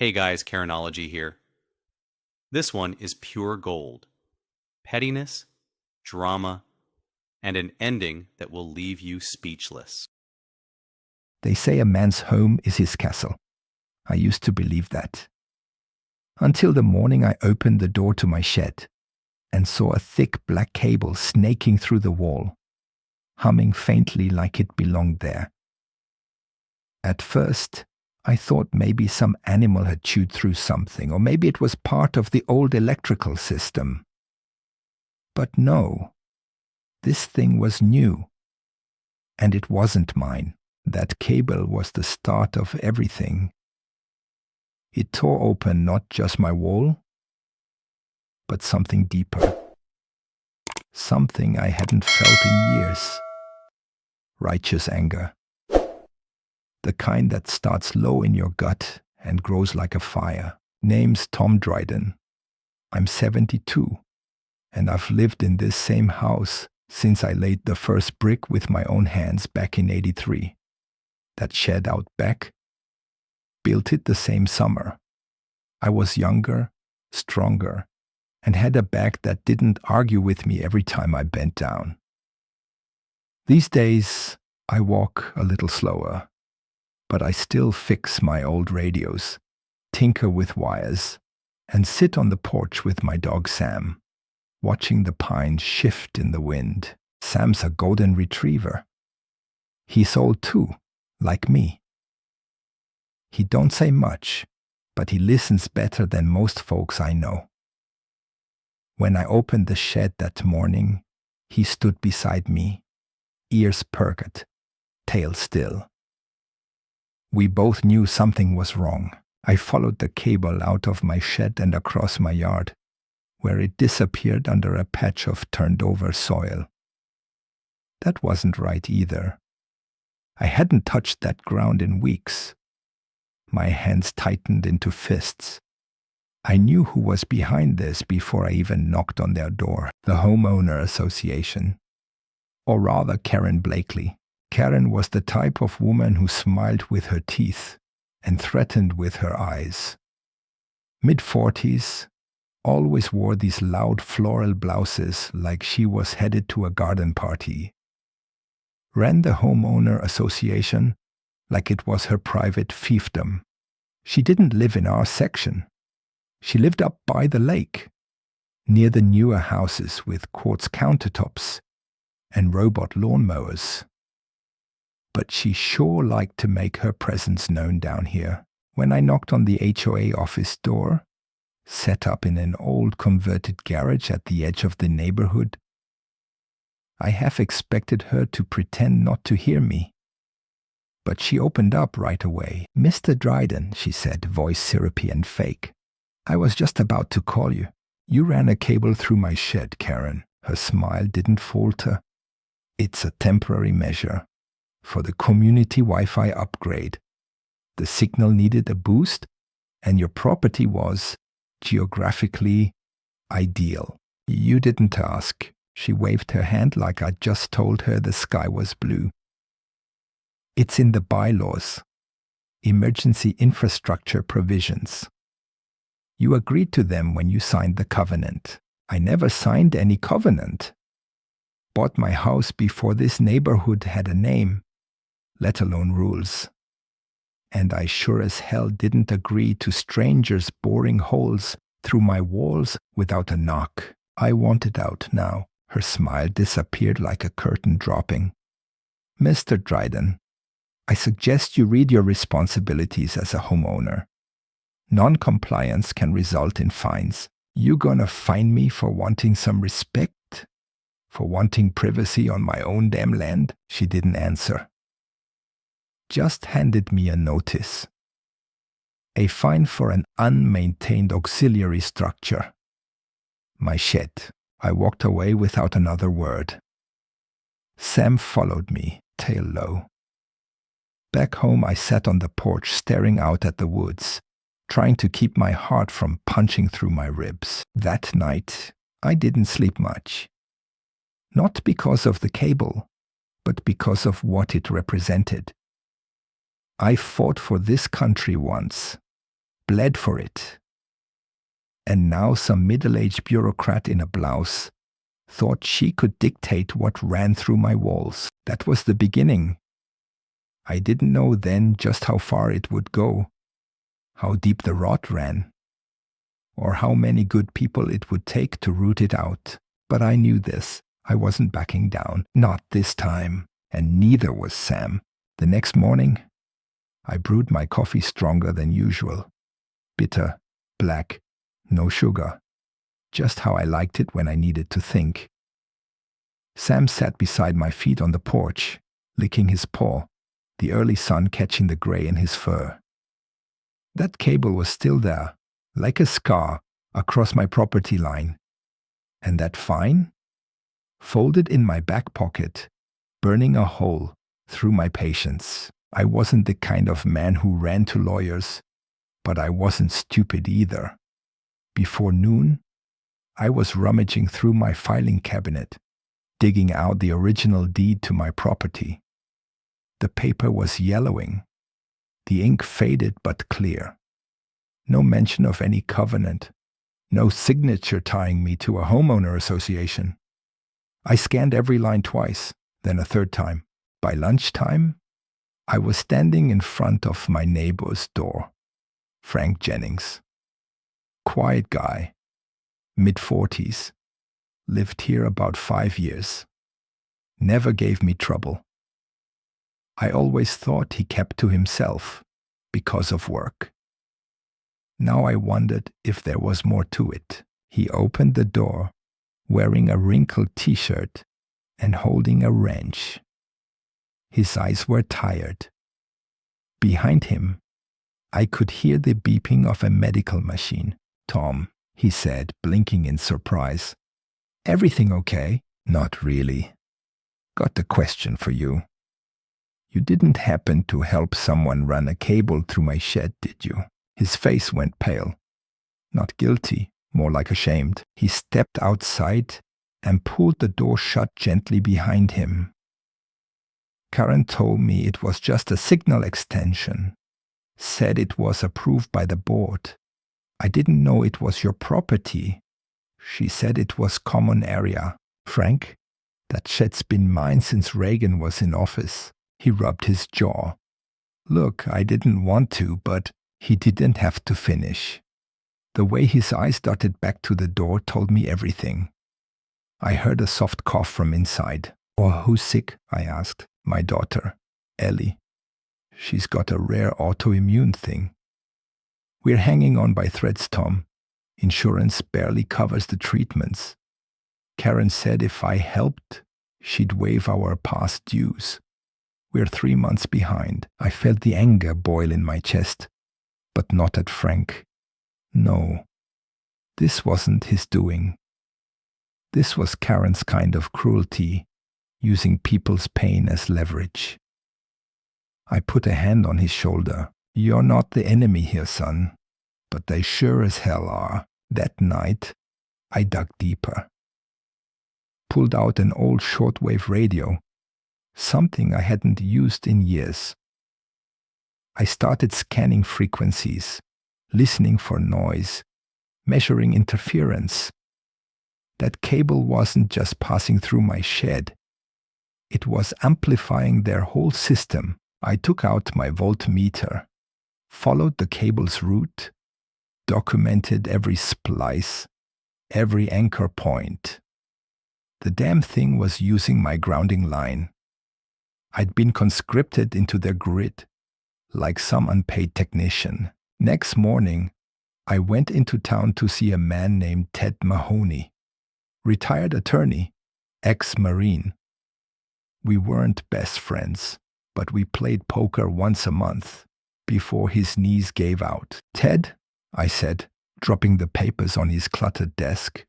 Hey guys, Karenology here. This one is pure gold. Pettiness, drama, and an ending that will leave you speechless. They say a man's home is his castle. I used to believe that. Until the morning I opened the door to my shed and saw a thick black cable snaking through the wall, humming faintly like it belonged there. At first, I thought maybe some animal had chewed through something, or maybe it was part of the old electrical system. But no, this thing was new. And it wasn't mine. That cable was the start of everything. It tore open not just my wall, but something deeper. Something I hadn't felt in years. Righteous anger. The kind that starts low in your gut and grows like a fire. Name's Tom Dryden. I'm 72, and I've lived in this same house since I laid the first brick with my own hands back in '83. That shed out back, built it the same summer. I was younger, stronger, and had a back that didn't argue with me every time I bent down. These days, I walk a little slower, but I still fix my old radios, tinker with wires, and sit on the porch with my dog Sam, watching the pines shift in the wind. Sam's a golden retriever. He's old too, like me. He don't say much, but he listens better than most folks I know. When I opened the shed that morning, he stood beside me, ears perked, tail still. We both knew something was wrong. I followed the cable out of my shed and across my yard, where it disappeared under a patch of turned-over soil. That wasn't right either. I hadn't touched that ground in weeks. My hands tightened into fists. I knew who was behind this before I even knocked on their door, the Homeowner Association. Or rather, Karen Blakely. Karen was the type of woman who smiled with her teeth and threatened with her eyes. Mid-40s, always wore these loud floral blouses like she was headed to a garden party. Ran the Homeowner Association like it was her private fiefdom. She didn't live in our section. She lived up by the lake, near the newer houses with quartz countertops and robot lawnmowers. But she sure liked to make her presence known down here. When I knocked on the HOA office door, set up in an old converted garage at the edge of the neighborhood, I half expected her to pretend not to hear me. But she opened up right away. "Mr. Dryden," she said, voice syrupy and fake. "I was just about to call you. You ran a cable through my shed, Karen." Her smile didn't falter. "It's a temporary measure for the community Wi-Fi upgrade. The signal needed a boost, and your property was geographically ideal. You didn't ask." She waved her hand like I'd just told her the sky was blue. "It's in the bylaws. Emergency infrastructure provisions. You agreed to them when you signed the covenant." "I never signed any covenant. Bought my house before this neighborhood had a name, let alone rules. And I sure as hell didn't agree to strangers boring holes through my walls without a knock." I wanted out now. Her smile disappeared like a curtain dropping. "Mr. Dryden, I suggest you read your responsibilities as a homeowner. Non-compliance can result in fines. You gonna fine me for wanting some respect? For wanting privacy on my own damn land?" She didn't answer. Just handed me a notice. A fine for an unmaintained auxiliary structure. My shed. I walked away without another word. Sam followed me, tail low. Back home, I sat on the porch staring out at the woods, trying to keep my heart from punching through my ribs. That night, I didn't sleep much. Not because of the cable, but because of what it represented. I fought for this country once, bled for it. And now some middle-aged bureaucrat in a blouse thought she could dictate what ran through my walls. That was the beginning. I didn't know then just how far it would go, how deep the rot ran, or how many good people it would take to root it out. But I knew this. I wasn't backing down. Not this time. And neither was Sam. The next morning, I brewed my coffee stronger than usual. Bitter, black, no sugar. Just how I liked it when I needed to think. Sam sat beside my feet on the porch, licking his paw, the early sun catching the gray in his fur. That cable was still there, like a scar across my property line. And that fine? Folded in my back pocket, burning a hole through my patience. I wasn't the kind of man who ran to lawyers, but I wasn't stupid either. Before noon, I was rummaging through my filing cabinet, digging out the original deed to my property. The paper was yellowing, the ink faded but clear. No mention of any covenant, no signature tying me to a homeowner association. I scanned every line twice, then a third time. By lunchtime, I was standing in front of my neighbor's door, Frank Jennings. Quiet guy, mid-40s, lived here about 5 years. Never gave me trouble. I always thought he kept to himself because of work. Now I wondered if there was more to it. He opened the door, wearing a wrinkled t-shirt and holding a wrench. His eyes were tired. Behind him, I could hear the beeping of a medical machine. "Tom," he said, blinking in surprise. "Everything okay?" "Not really. Got a question for you. You didn't happen to help someone run a cable through my shed, did you?" His face went pale. Not guilty, more like ashamed. He stepped outside and pulled the door shut gently behind him. "Karen told me it was just a signal extension. Said it was approved by the board. I didn't know it was your property. She said it was common area." "Frank, that shed's been mine since Reagan was in office." He rubbed his jaw. "Look, I didn't want to, but..." He didn't have to finish. The way his eyes darted back to the door told me everything. I heard a soft cough from inside. "Oh, who's sick?" I asked. "My daughter, Ellie. She's got a rare autoimmune thing. We're hanging on by threads, Tom. Insurance barely covers the treatments. Karen said if I helped, she'd waive our past dues. We're 3 months behind." I felt the anger boil in my chest, but not at Frank. No, this wasn't his doing. This was Karen's kind of cruelty, using people's pain as leverage. I put a hand on his shoulder. "You're not the enemy here, son, but they sure as hell are." That night, I dug deeper. Pulled out an old shortwave radio, something I hadn't used in years. I started scanning frequencies, listening for noise, measuring interference. That cable wasn't just passing through my shed. It was amplifying their whole system. I took out my voltmeter, followed the cable's route, documented every splice, every anchor point. The damn thing was using my grounding line. I'd been conscripted into their grid, like some unpaid technician. Next morning, I went into town to see a man named Ted Mahoney, retired attorney, ex-Marine. We weren't best friends, but we played poker once a month before his knees gave out. "Ted," I said, dropping the papers on his cluttered desk,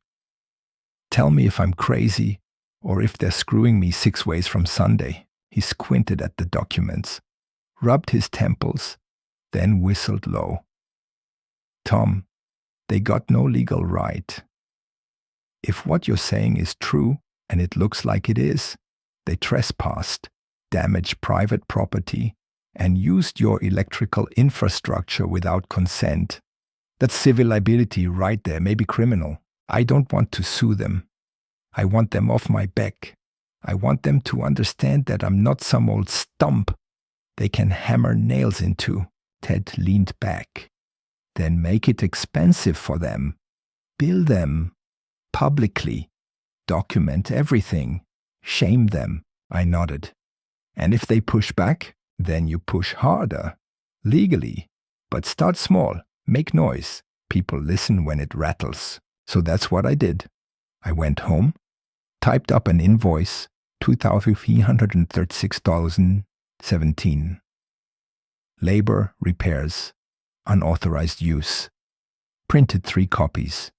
"tell me if I'm crazy or if they're screwing me 6 ways from Sunday." He squinted at the documents, rubbed his temples, then whistled low. "Tom, they got no legal right. If what you're saying is true, and it looks like it is, they trespassed, damaged private property, and used your electrical infrastructure without consent. That's civil liability right there, maybe criminal. I don't want to sue them. I want them off my back. I want them to understand that I'm not some old stump they can hammer nails into. Ted leaned back. Then make it expensive for them. Bill them publicly. Document everything. Shame them. I nodded. And if they push back, then you push harder. Legally. But start small. Make noise. People listen when it rattles. So that's what I did. I went home, typed up an invoice, $2,336.17. Labor, repairs, unauthorized use. Printed 3 copies.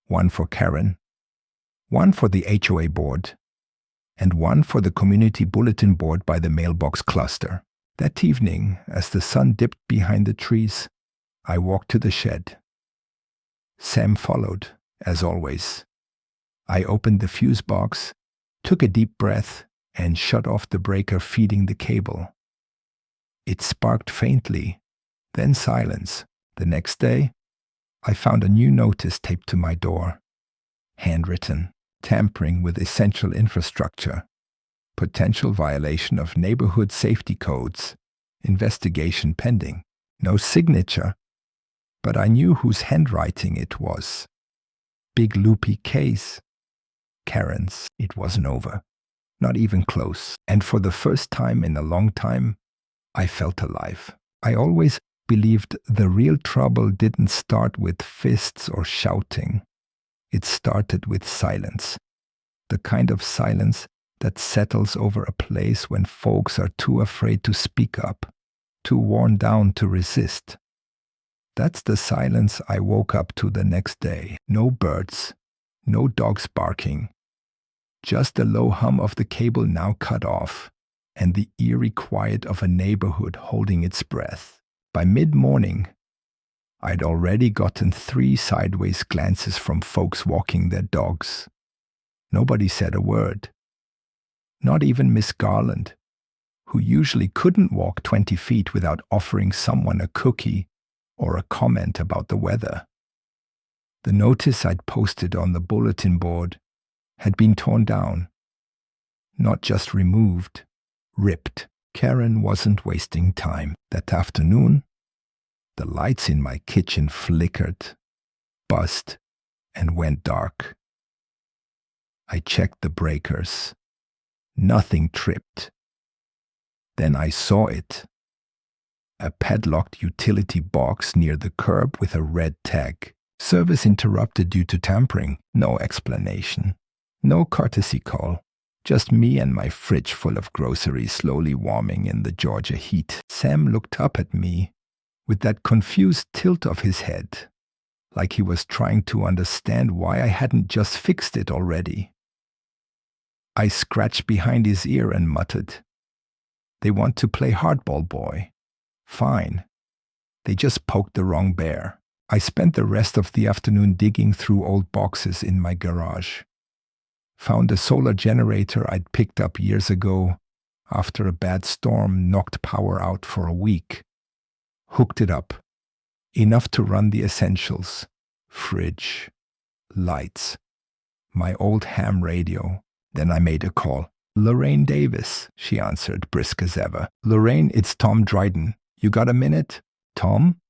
1 for Karen, 1 for the HOA board, and 1 for the community bulletin board by the mailbox cluster. That evening, as the sun dipped behind the trees, I walked to the shed. Sam followed, as always. I opened the fuse box, took a deep breath, and shut off the breaker feeding the cable. It sparked faintly, then silence. The next day, I found a new notice taped to my door. Handwritten, tampering with essential infrastructure, potential violation of neighborhood safety codes, investigation pending. No signature, but I knew whose handwriting it was. Big loopy case. Karen's. It wasn't over. Not even close. And for the first time in a long time, I felt alive. I always believed the real trouble didn't start with fists or shouting. It started with silence. The kind of silence that settles over a place when folks are too afraid to speak up, too worn down to resist. That's the silence I woke up to the next day. No birds, no dogs barking. Just the low hum of the cable now cut off, and the eerie quiet of a neighborhood holding its breath. By mid-morning, I'd already gotten 3 sideways glances from folks walking their dogs. Nobody said a word. Not even Miss Garland, who usually couldn't walk 20 feet without offering someone a cookie or a comment about the weather. The notice I'd posted on the bulletin board had been torn down. Not just removed, ripped. Karen wasn't wasting time. That afternoon, the lights in my kitchen flickered, buzzed, and went dark. I checked the breakers. Nothing tripped. Then I saw it. A padlocked utility box near the curb with a red tag. Service interrupted due to tampering. No explanation. No courtesy call. Just me and my fridge full of groceries slowly warming in the Georgia heat. Sam looked up at me with that confused tilt of his head, like he was trying to understand why I hadn't just fixed it already. I scratched behind his ear and muttered, "They want to play hardball, boy. Fine. They just poked the wrong bear." I spent the rest of the afternoon digging through old boxes in my garage. Found a solar generator I'd picked up years ago after a bad storm knocked power out for a week. Hooked it up. Enough to run the essentials. Fridge. Lights. My old ham radio. Then I made a call. "Lorraine Davis," she answered, brisk as ever. "Lorraine, it's Tom Dryden. You got a minute?" "Tom?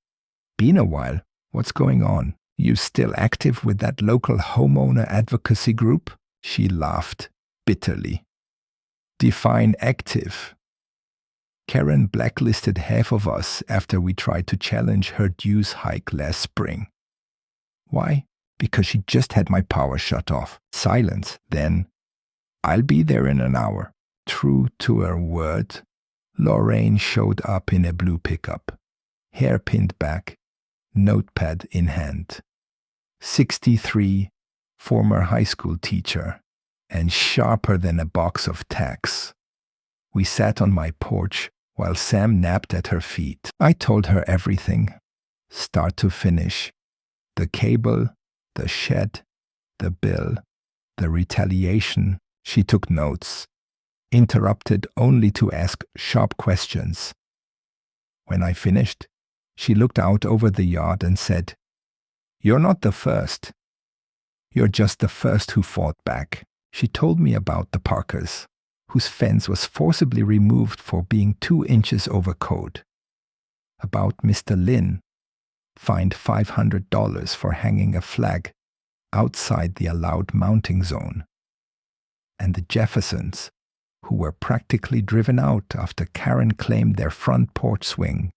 Been a while. What's going on? You still active with that local homeowner advocacy group?" She laughed bitterly. "Define active." Karen blacklisted half of us after we tried to challenge her dues hike last spring. Why? Because she just had my power shut off. Silence. Then, "I'll be there in an hour." True to her word, Lorraine showed up in a blue pickup, hair pinned back, notepad in hand. 63, former high school teacher, and sharper than a box of tacks. We sat on my porch while Sam napped at her feet. I told her everything, start to finish. The cable, the shed, the bill, the retaliation. She took notes, interrupted only to ask sharp questions. When I finished, she looked out over the yard and said, You're not the first. You're just the first who fought back. She told me about the Parkers, whose fence was forcibly removed for being 2 inches over code. About Mr. Lin, fined $500 for hanging a flag outside the allowed mounting zone. And the Jeffersons, who were practically driven out after Karen claimed their front porch swing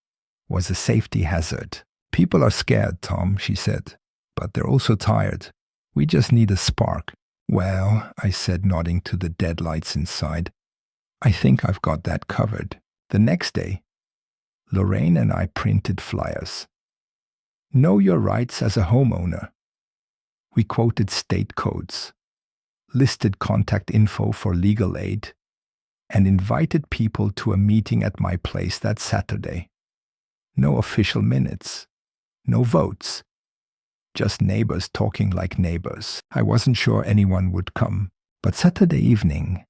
was a safety hazard. People are scared, Tom, she said, but they're also tired. We just need a spark. Well, I said, nodding to the dead lights inside, I think I've got that covered. The next day, Lorraine and I printed flyers. Know your rights as a homeowner. We quoted state codes, listed contact info for legal aid, and invited people to a meeting at my place that Saturday. No official minutes, no votes, just neighbors talking like neighbors. I wasn't sure anyone would come, but Saturday evening,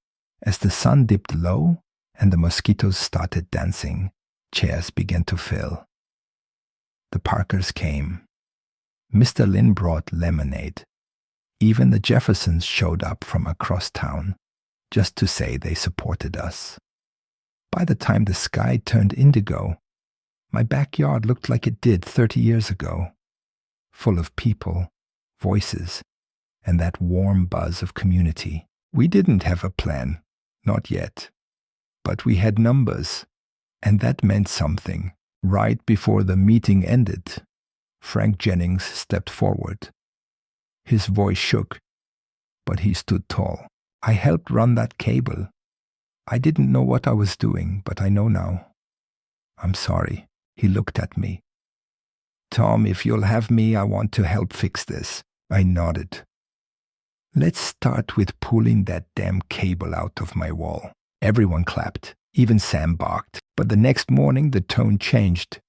as the sun dipped low and the mosquitoes started dancing, chairs began to fill. The Parkers came. Mr. Lin brought lemonade. Even the Jeffersons showed up from across town, just to say they supported us. By the time the sky turned indigo, my backyard looked like it did 30 years ago, full of people, voices, and that warm buzz of community. We didn't have a plan, not yet, but we had numbers, and that meant something. Right before the meeting ended, Frank Jennings stepped forward. His voice shook, but he stood tall. I helped run that cable. I didn't know what I was doing, but I know now. I'm sorry. He looked at me. Tom, if you'll have me, I want to help fix this. I nodded. Let's start with pulling that damn cable out of my wall. Everyone clapped. Even Sam barked. But the next morning the tone changed.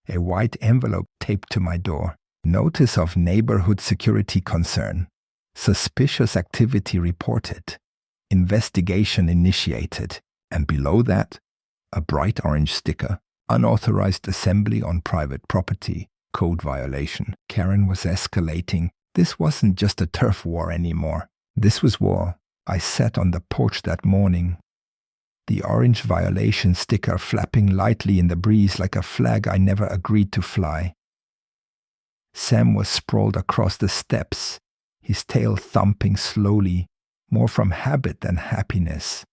A white envelope taped to my door. Notice of neighborhood security concern. Suspicious activity reported. Investigation initiated. And below that, a bright orange sticker. Unauthorized assembly on private property. Code violation. Karen was escalating. This wasn't just a turf war anymore. This was war. I sat on the porch that morning. The orange violation sticker flapping lightly in the breeze like a flag I never agreed to fly. Sam was sprawled across the steps, his tail thumping slowly, more from habit than happiness.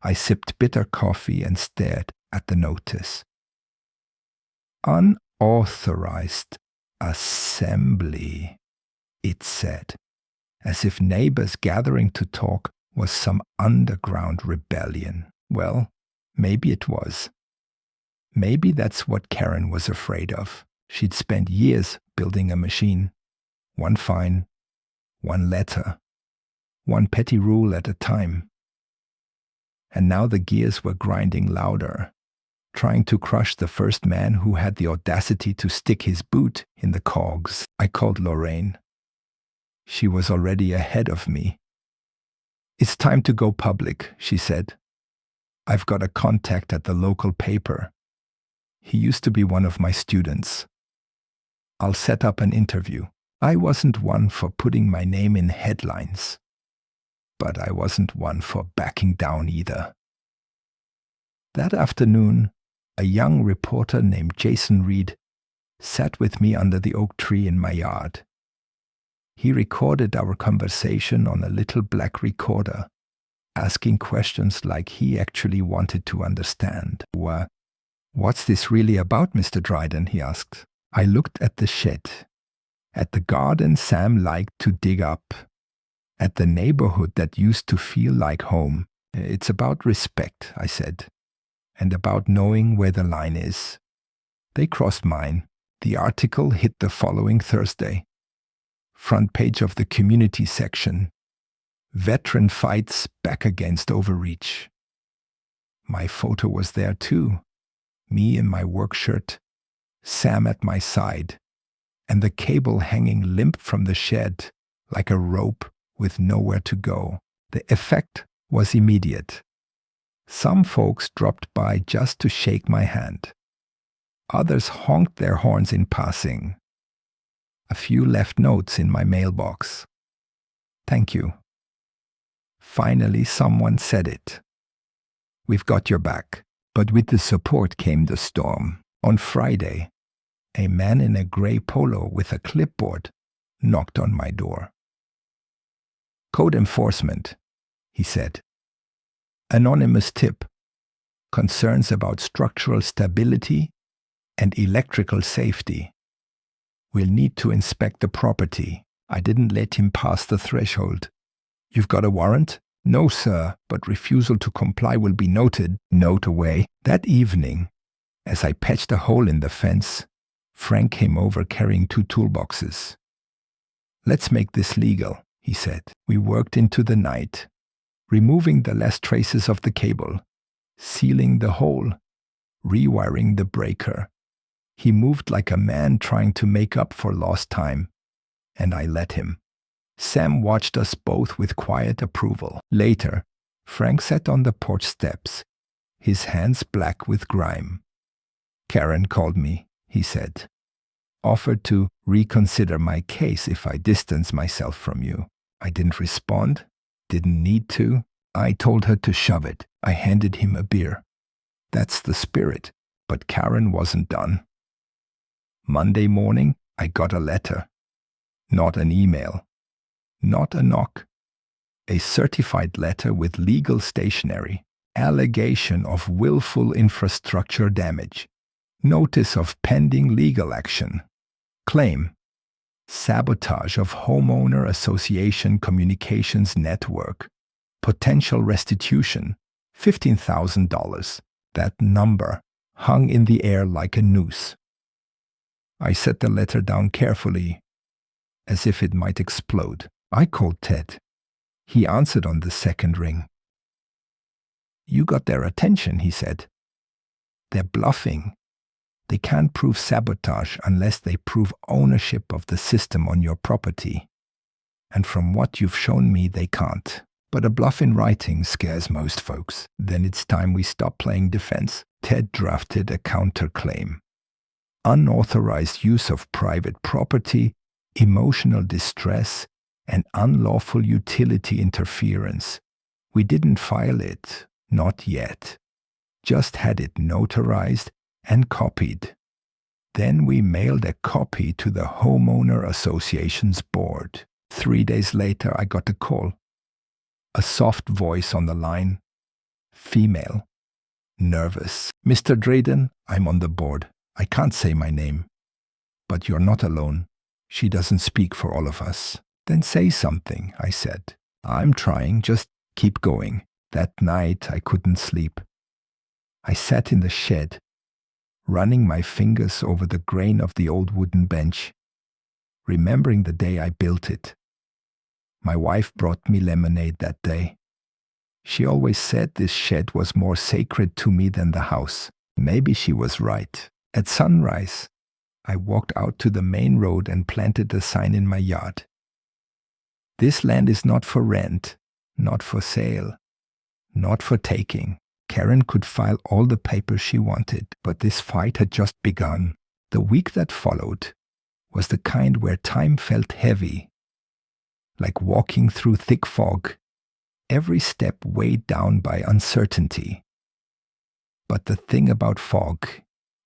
I sipped bitter coffee and stared at the notice. Unauthorized assembly, it said, as if neighbors gathering to talk was some underground rebellion. Well, maybe it was. Maybe that's what Karen was afraid of. She'd spent years building a machine. One fine, one letter, one petty rule at a time. And now the gears were grinding louder, trying to crush the first man who had the audacity to stick his boot in the cogs. I called Lorraine. She was already ahead of me. It's time to go public, she said. I've got a contact at the local paper. He used to be one of my students. I'll set up an interview. I wasn't one for putting my name in headlines, but I wasn't one for backing down either. That afternoon, a young reporter named Jason Reed sat with me under the oak tree in my yard. He recorded our conversation on a little black recorder, asking questions like he actually wanted to understand. What's this really about, Mr. Dryden? He asked. I looked at the shed, at the garden Sam liked to dig up, at the neighborhood that used to feel like home. It's about respect, I said, and about knowing where the line is. They crossed mine. The article hit the following Thursday. Front page of the community section. Veteran fights back against overreach. My photo was there too. Me in my work shirt, Sam at my side, and the cable hanging limp from the shed like a rope with nowhere to go. The effect was immediate. Some folks dropped by just to shake my hand. Others honked their horns in passing. A few left notes in my mailbox. Thank you. Finally, someone said it. We've got your back. But with the support came the storm. On Friday, a man in a gray polo with a clipboard knocked on my door. Code enforcement, he said. Anonymous tip. Concerns about structural stability and electrical safety. We'll need to inspect the property. I didn't let him pass the threshold. You've got a warrant? No, sir, but refusal to comply will be noted. Note away. That evening, as I patched a hole in the fence, Frank came over carrying 2 toolboxes. Let's make this legal, he said. We worked into the night, removing the last traces of the cable, sealing the hole, rewiring the breaker. He moved like a man trying to make up for lost time, and I let him. Sam watched us both with quiet approval. Later, Frank sat on the porch steps, his hands black with grime. Karen called me, he said. Offered to reconsider my case if I distance myself from you. I didn't respond, didn't need to. I told her to shove it. I handed him a beer. That's the spirit. But Karen wasn't done. Monday morning, I got a letter. Not an email. Not a knock. A certified letter with legal stationery. Allegation of willful infrastructure damage. Notice of pending legal action. Claim. Sabotage of Homeowner Association communications network. Potential restitution. $15,000. That number hung in the air like a noose. I set the letter down carefully, as if it might explode. I called Ted. He answered on the second ring. You got their attention, he said. They're bluffing. They can't prove sabotage unless they prove ownership of the system on your property. And from what you've shown me, they can't. But a bluff in writing scares most folks. Then it's time we stop playing defense. Ted drafted a counterclaim. Unauthorized use of private property, emotional distress, and unlawful utility interference. We didn't file it, not yet. Just had it notarized and copied. Then we mailed a copy to the Homeowner Association's board. 3 days later, I got a call. A soft voice on the line. Female. Nervous. Mr. Drayden, I'm on the board. I can't say my name. But you're not alone. She doesn't speak for all of us. Then say something, I said. I'm trying, just keep going. That night I couldn't sleep. I sat in the shed, running my fingers over the grain of the old wooden bench, remembering the day I built it. My wife brought me lemonade that day. She always said this shed was more sacred to me than the house. Maybe she was right. At sunrise, I walked out to the main road and planted a sign in my yard. This land is not for rent, not for sale, not for taking. Karen could file all the papers she wanted, but this fight had just begun. The week that followed was the kind where time felt heavy, like walking through thick fog, every step weighed down by uncertainty. But the thing about fog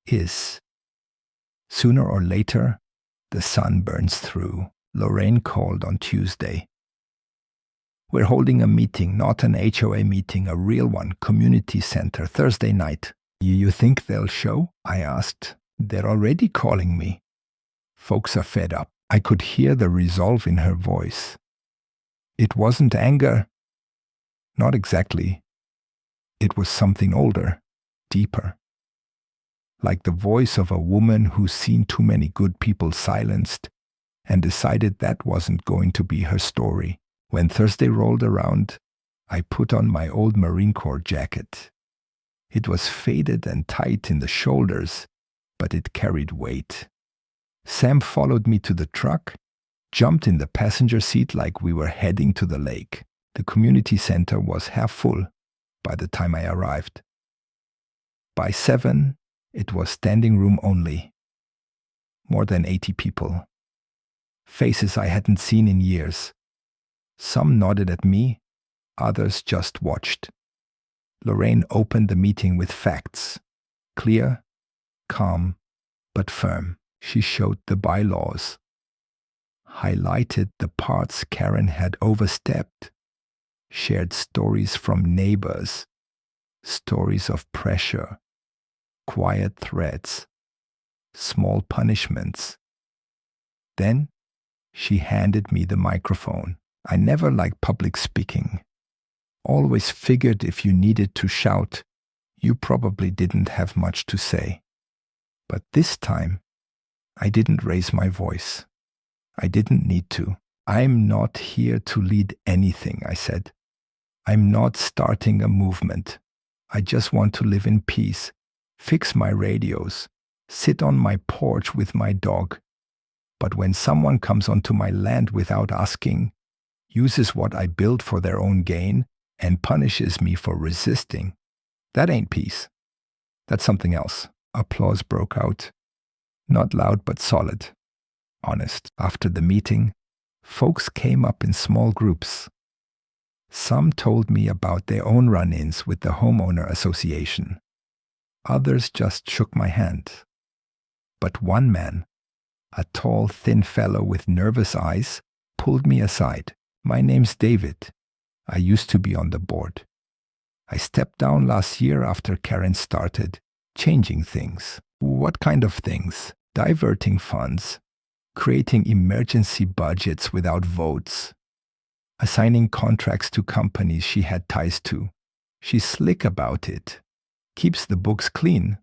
is, sooner or later, the sun burns through. Lorraine called on Tuesday. We're holding a meeting, not an HOA meeting, a real one, community center, Thursday night. You think they'll show? I asked. They're already calling me. Folks are fed up. I could hear the resolve in her voice. It wasn't anger. Not exactly. It was something older, deeper. Like the voice of a woman who's seen too many good people silenced and decided that wasn't going to be her story. When Thursday rolled around, I put on my old Marine Corps jacket. It was faded and tight in the shoulders, but it carried weight. Sam followed me to the truck, jumped in the passenger seat like we were heading to the lake. The community center was half full by the time I arrived. By 7, it was standing room only. More than 80 people. faces I hadn't seen in years. Some nodded at me, others just watched. Lorraine opened the meeting with facts. Clear, calm, but firm. She showed the bylaws, highlighted the parts Karen had overstepped, shared stories from neighbors, stories of pressure, quiet threats, small punishments. Then she handed me the microphone. I never liked public speaking. Always figured if you needed to shout, you probably didn't have much to say. But this time, I didn't raise my voice. I didn't need to. I'm not here to lead anything, I said. I'm not starting a movement. I just want to live in peace, fix my radios, sit on my porch with my dog. But when someone comes onto my land without asking, uses what I built for their own gain, and punishes me for resisting, that ain't peace. That's something else. Applause broke out. Not loud but solid. Honest. After the meeting, folks came up in small groups. Some told me about their own run-ins with the Homeowner Association. Others just shook my hand. But one man, a tall, thin fellow with nervous eyes, pulled me aside. My name's David. I used to be on the board. I stepped down last year after Karen started changing things. What kind of things? Diverting funds, creating emergency budgets without votes, assigning contracts to companies she had ties to. She's slick about it, keeps the books clean,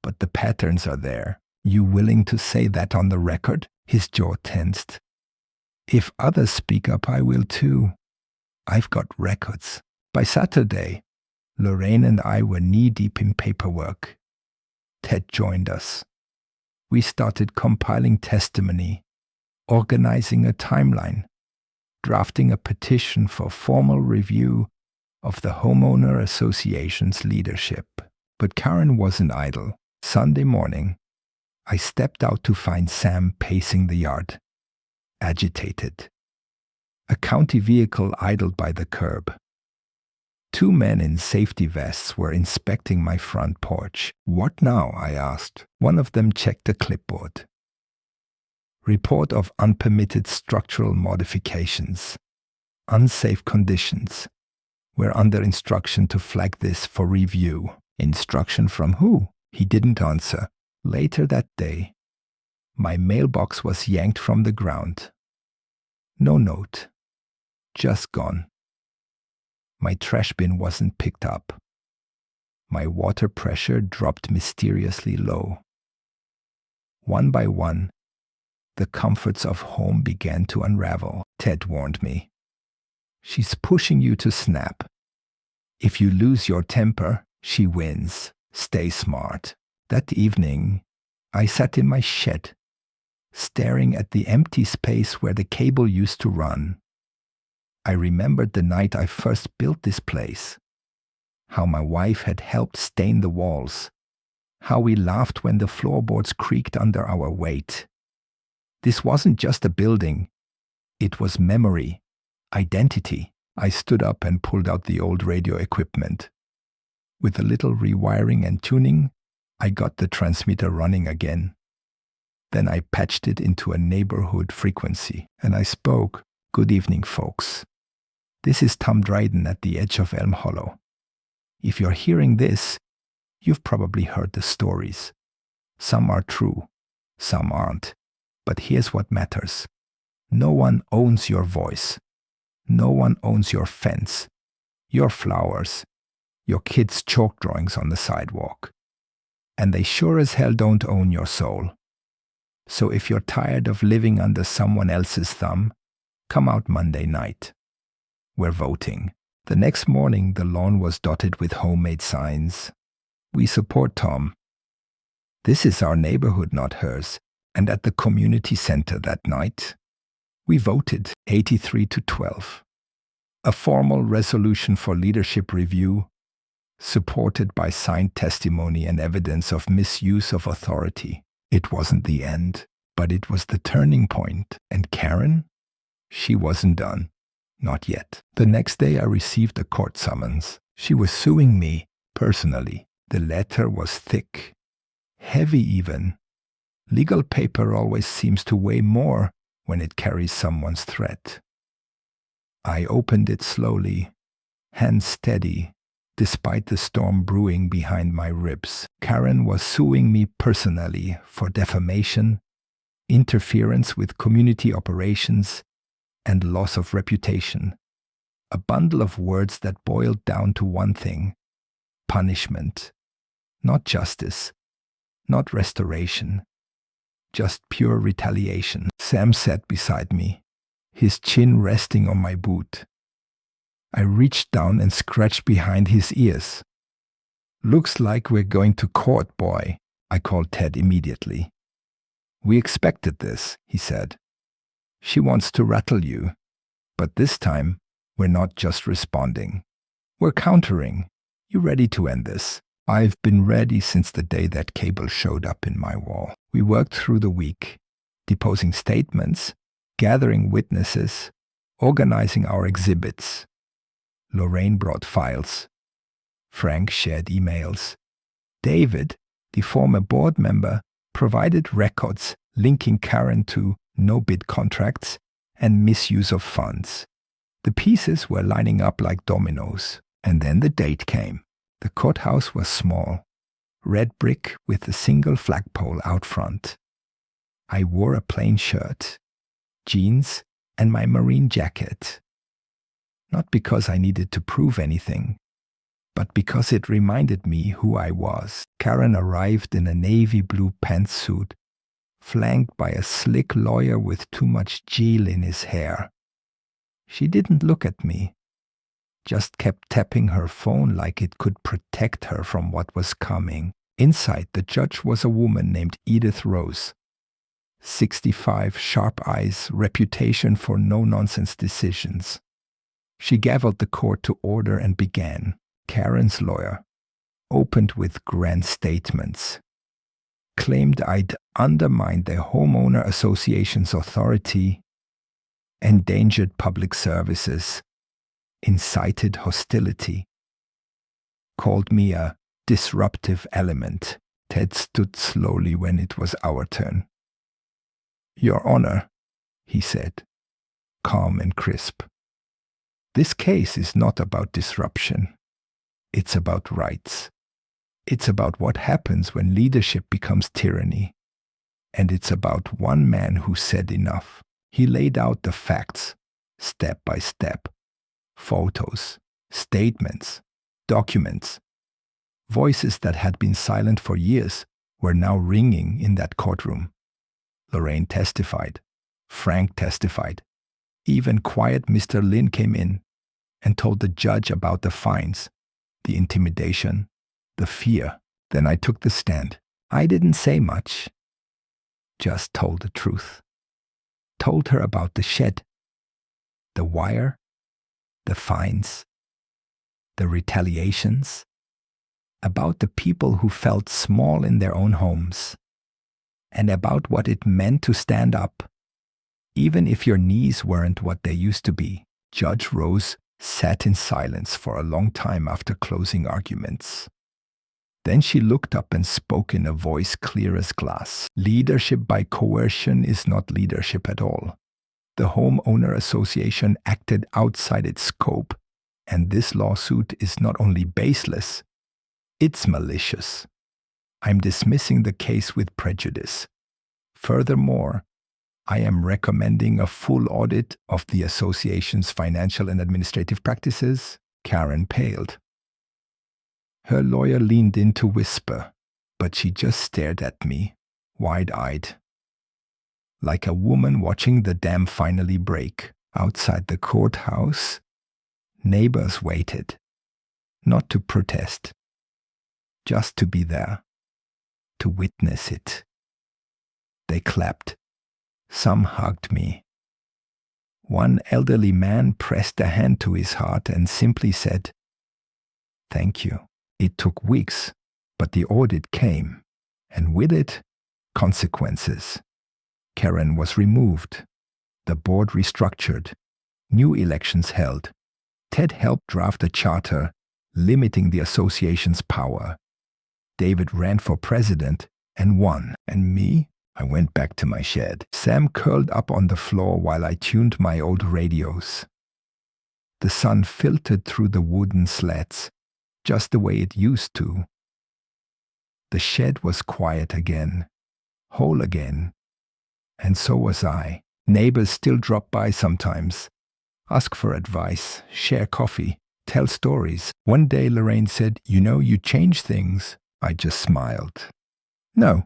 but the patterns are there. You willing to say that on the record? His jaw tensed. If others speak up, I will too. I've got records. By Saturday, Lorraine and I were knee-deep in paperwork. Ted joined us. We started compiling testimony, organizing a timeline, drafting a petition for formal review of the Homeowner Association's leadership. But Karen wasn't idle. Sunday morning, I stepped out to find Sam pacing the yard, agitated. A county vehicle idled by the curb. Two men in safety vests were inspecting my front porch. What now? I asked. One of them checked a clipboard. Report of unpermitted structural modifications. Unsafe conditions. We're under instruction to flag this for review. Instruction from who? He didn't answer. Later that day, my mailbox was yanked from the ground. No note. Just gone. My trash bin wasn't picked up. My water pressure dropped mysteriously low. One by one, the comforts of home began to unravel. Ted warned me. She's pushing you to snap. If you lose your temper, she wins. Stay smart. That evening, I sat in my shed, staring at the empty space where the cable used to run. I remembered the night I first built this place, how my wife had helped stain the walls, how we laughed when the floorboards creaked under our weight. This wasn't just a building, it was memory, identity. I stood up and pulled out the old radio equipment. With a little rewiring and tuning, I got the transmitter running again. Then I patched it into a neighborhood frequency, and I spoke. Good evening, folks. This is Tom Dryden at the edge of Elm Hollow. If you're hearing this, you've probably heard the stories. Some are true, some aren't. But here's what matters. No one owns your voice. No one owns your fence, your flowers, your kids' chalk drawings on the sidewalk. And they sure as hell don't own your soul. So if you're tired of living under someone else's thumb, come out Monday night. We're voting. The next morning, the lawn was dotted with homemade signs. We support Tom. This is our neighborhood, not hers. And at the community center that night, we voted 83-12. A formal resolution for leadership review, supported by signed testimony and evidence of misuse of authority. It wasn't the end. But it was the turning point, and Karen? She wasn't done. Not yet. The next day I received a court summons. She was suing me, personally. The letter was thick. Heavy even. Legal paper always seems to weigh more when it carries someone's threat. I opened it slowly, hands steady, despite the storm brewing behind my ribs. Karen was suing me personally for defamation, interference with community operations, and loss of reputation. A bundle of words that boiled down to one thing: punishment. Not justice, not restoration, just pure retaliation. Sam sat beside me, his chin resting on my boot. I reached down and scratched behind his ears. "Looks like we're going to court, boy," I called Ted immediately. "We expected this," he said. "She wants to rattle you, but this time we're not just responding. We're countering. You ready to end this?" I've been ready since the day that cable showed up in my wall. We worked through the week, deposing statements, gathering witnesses, organizing our exhibits. Lorraine brought files. Frank shared emails. David, the former board member, provided records linking Karen to no-bid contracts and misuse of funds. The pieces were lining up like dominoes, and then the date came. The courthouse was small, red brick with a single flagpole out front. I wore a plain shirt, jeans, and my marine jacket. Not because I needed to prove anything, but because it reminded me who I was. Karen arrived in a navy blue pantsuit, flanked by a slick lawyer with too much gel in his hair. She didn't look at me, just kept tapping her phone like it could protect her from what was coming. Inside, the judge was a woman named Edith Rose. 65, sharp eyes, reputation for no-nonsense decisions. She gavelled the court to order and began. Karen's lawyer opened with grand statements, claimed I'd undermined the Homeowner Association's authority, endangered public services, incited hostility, called me a disruptive element. Ted stood slowly when it was our turn. "Your Honor," he said, calm and crisp, "this case is not about disruption. It's about rights. It's about what happens when leadership becomes tyranny. And it's about one man who said enough." He laid out the facts, step by step. Photos, statements, documents. Voices that had been silent for years were now ringing in that courtroom. Lorraine testified. Frank testified. Even quiet Mr. Lin came in and told the judge about the fines, the intimidation, the fear. Then I took the stand. I didn't say much, just told the truth. Told her about the shed, the wire, the fines, the retaliations, about the people who felt small in their own homes, and about what it meant to stand up, even if your knees weren't what they used to be. Judge Rose sat in silence for a long time after closing arguments. Then she looked up and spoke in a voice clear as glass. "Leadership by coercion is not leadership at all. The Homeowner Association acted outside its scope, and this lawsuit is not only baseless, it's malicious. I'm dismissing the case with prejudice. Furthermore, I am recommending a full audit of the association's financial and administrative practices." Karen paled. Her lawyer leaned in to whisper, but she just stared at me, wide-eyed. Like a woman watching the dam finally break. Outside the courthouse, neighbors waited, not to protest, just to be there, to witness it. They clapped. Some hugged me. One elderly man pressed a hand to his heart and simply said, "Thank you." It took weeks, but the audit came, and with it, consequences. Karen was removed. The board restructured. New elections held. Ted helped draft a charter limiting the association's power. David ran for president and won. And me? I went back to my shed. Sam curled up on the floor while I tuned my old radios. The sun filtered through the wooden slats, just the way it used to. The shed was quiet again, whole again. And so was I. Neighbors still drop by sometimes, ask for advice, share coffee, tell stories. One day Lorraine said, "You know, you change things." I just smiled. No,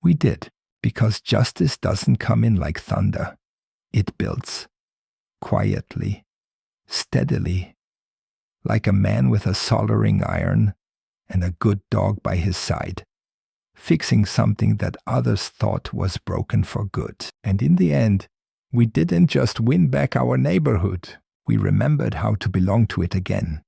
we did, because justice doesn't come in like thunder. It builds, quietly, steadily, like a man with a soldering iron and a good dog by his side, fixing something that others thought was broken for good. And in the end, we didn't just win back our neighborhood. We remembered how to belong to it again.